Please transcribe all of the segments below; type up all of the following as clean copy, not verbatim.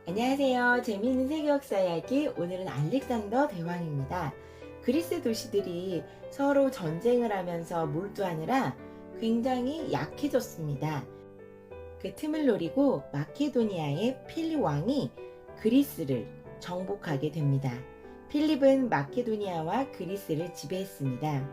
안녕하세요. 재미있는 세계 역사 이야기, 오늘은 알렉산더 대왕입니다. 그리스 도시들이 서로 전쟁을 하면서 몰두하느라 굉장히 약해졌습니다. 그 틈을 노리고 마케도니아의 필립 왕이 그리스를 정복하게 됩니다. 필립은 마케도니아와 그리스를 지배했습니다.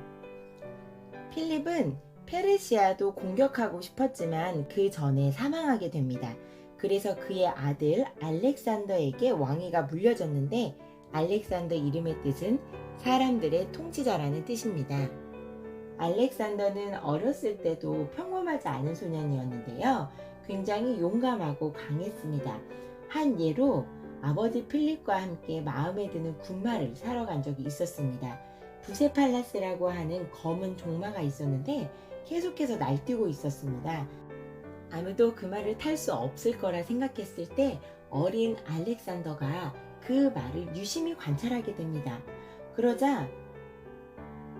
필립은 페르시아도 공격하고 싶었지만 그 전에 사망하게 됩니다. 그래서 그의 아들 알렉산더에게 왕위가 물려졌는데, 알렉산더 이름의 뜻은 사람들의 통치자라는 뜻입니다. 알렉산더는 어렸을 때도 평범하지 않은 소년이었는데요. 굉장히 용감하고 강했습니다. 한 예로 아버지 필립과 함께 마음에 드는 군마를 사러 간 적이 있었습니다. 부세팔라스라고 하는 검은 종마가 있었는데 계속해서 날뛰고 있었습니다. 아무도 그 말을 탈 수 없을 거라 생각했을 때 어린 알렉산더가 그 말을 유심히 관찰하게 됩니다. 그러자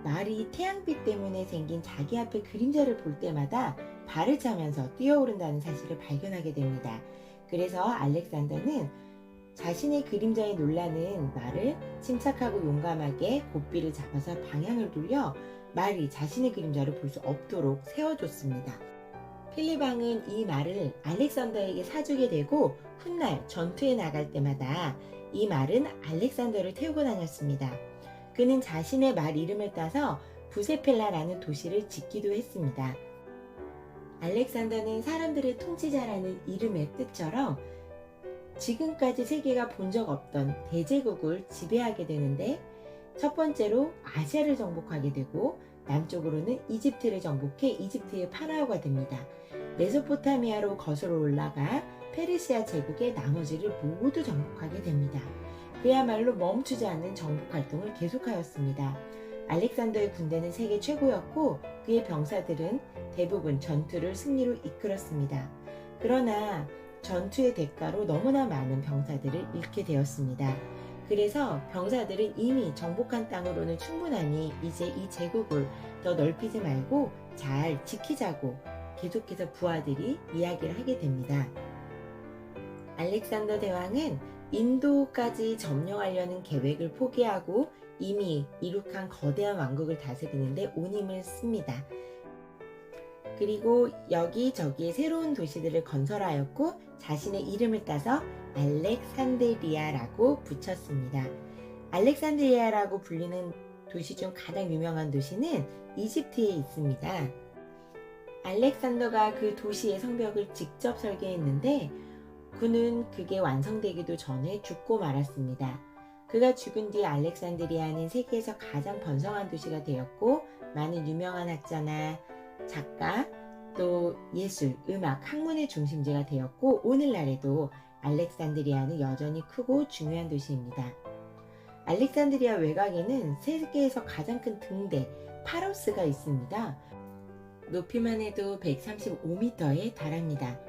말이 태양빛 때문에 생긴 자기 앞의 그림자를 볼 때마다 발을 차면서 뛰어오른다는 사실을 발견하게 됩니다. 그래서 알렉산더는 자신의 그림자에 놀라는 말을 침착하고 용감하게 고삐를 잡아서 방향을 돌려 말이 자신의 그림자를 볼 수 없도록 세워줬습니다. 필립 왕은 이 말을 알렉산더에게 사주게 되고 훗날 전투에 나갈 때마다 이 말은 알렉산더를 태우고 다녔습니다. 그는 자신의 말 이름을 따서 부세펠라라는 도시를 짓기도 했습니다. 알렉산더는 사람들의 통치자라는 이름의 뜻처럼 지금까지 세계가 본 적 없던 대제국을 지배하게 되는데, 첫 번째로 아시아를 정복하게 되고 남쪽으로는 이집트를 정복해 이집트의 파라오가 됩니다. 메소포타미아로 거슬러 올라가 페르시아 제국의 나머지를 모두 정복하게 됩니다. 그야말로 멈추지 않는 정복 활동을 계속하였습니다. 알렉산더의 군대는 세계 최고였고 그의 병사들은 대부분 전투를 승리로 이끌었습니다. 그러나 전투의 대가로 너무나 많은 병사들을 잃게 되었습니다. 그래서 병사들은 이미 정복한 땅으로는 충분하니 이제 이 제국을 더 넓히지 말고 잘 지키자고 계속해서 부하들이 이야기를 하게 됩니다. 알렉산더 대왕은 인도까지 점령하려는 계획을 포기하고 이미 이룩한 거대한 왕국을 다스리는데 온 힘을 씁니다. 그리고 여기저기에 새로운 도시들을 건설하였고 자신의 이름을 따서 알렉산드리아라고 붙였습니다. 알렉산드리아라고 불리는 도시 중 가장 유명한 도시는 이집트에 있습니다. 알렉산더가 그 도시의 성벽을 직접 설계했는데 그는 그게 완성되기도 전에 죽고 말았습니다. 그가 죽은 뒤 알렉산드리아는 세계에서 가장 번성한 도시가 되었고 많은 유명한 학자나 작가, 또 예술, 음악, 학문의 중심지가 되었고 오늘날에도 알렉산드리아는 여전히 크고 중요한 도시입니다. 알렉산드리아 외곽에는 세계에서 가장 큰 등대 파로스가 있습니다. 높이만 해도 135m에 달합니다.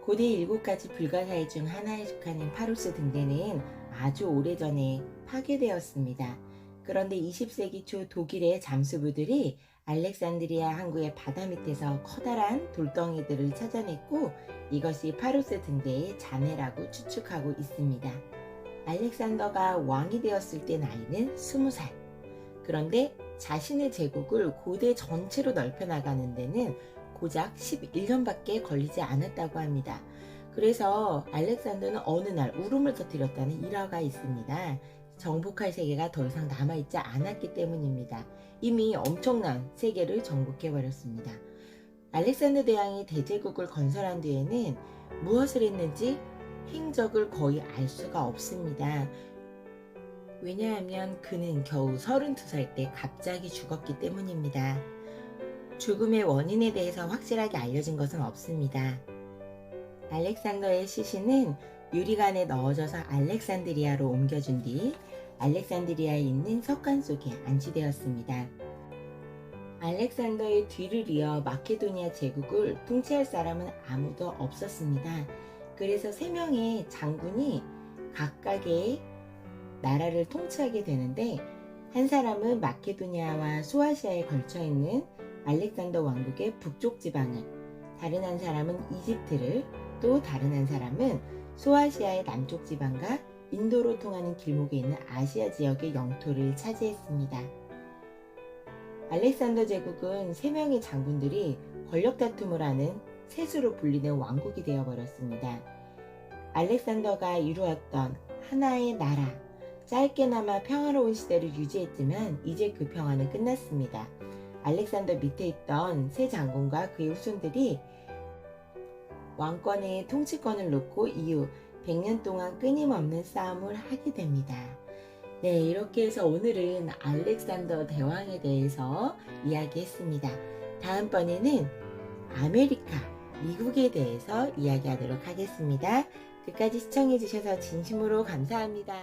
고대 7가지 불가사의 중 하나에 속하는 파로스 등대는 아주 오래전에 파괴되었습니다. 그런데 20세기 초 독일의 잠수부들이 알렉산드리아 항구의 바다 밑에서 커다란 돌덩이들을 찾아냈고 이것이 파로스 등대의 잔해라고 추측하고 있습니다. 알렉산더가 왕이 되었을 때 나이는 20살. 그런데 자신의 제국을 고대 전체로 넓혀나가는 데는 고작 11년밖에 걸리지 않았다고 합니다. 그래서 알렉산더는 어느 날 울음을 터뜨렸다는 일화가 있습니다. 정복할 세계가 더 이상 남아있지 않았기 때문입니다. 이미 엄청난 세계를 정복해버렸습니다. 알렉산더 대왕이 대제국을 건설한 뒤에는 무엇을 했는지 행적을 거의 알 수가 없습니다. 왜냐하면 그는 겨우 32살 때 갑자기 죽었기 때문입니다. 죽음의 원인에 대해서 확실하게 알려진 것은 없습니다. 알렉산더의 시신은 유리관에 넣어져서 알렉산드리아로 옮겨준 뒤 알렉산드리아에 있는 석관 속에 안치되었습니다. 알렉산더의 뒤를 이어 마케도니아 제국을 통치할 사람은 아무도 없었습니다. 그래서 3명의 장군이 각각의 나라를 통치하게 되는데, 한 사람은 마케도니아와 소아시아에 걸쳐 있는 알렉산더 왕국의 북쪽 지방을, 다른 한 사람은 이집트를, 또 다른 한 사람은 소아시아의 남쪽 지방과 인도로 통하는 길목에 있는 아시아 지역의 영토를 차지했습니다. 알렉산더 제국은 3명의 장군들이 권력 다툼을 하는 셋으로 분리된 왕국이 되어버렸습니다. 알렉산더가 이루었던 하나의 나라, 짧게나마 평화로운 시대를 유지했지만 이제 그 평화는 끝났습니다. 알렉산더 밑에 있던 세 장군과 그의 후손들이 왕권의 통치권을 놓고 이후 100년 동안 끊임없는 싸움을 하게 됩니다. 네, 이렇게 해서 오늘은 알렉산더 대왕에 대해서 이야기했습니다. 다음번에는 아메리카, 미국에 대해서 이야기하도록 하겠습니다. 끝까지 시청해주셔서 진심으로 감사합니다.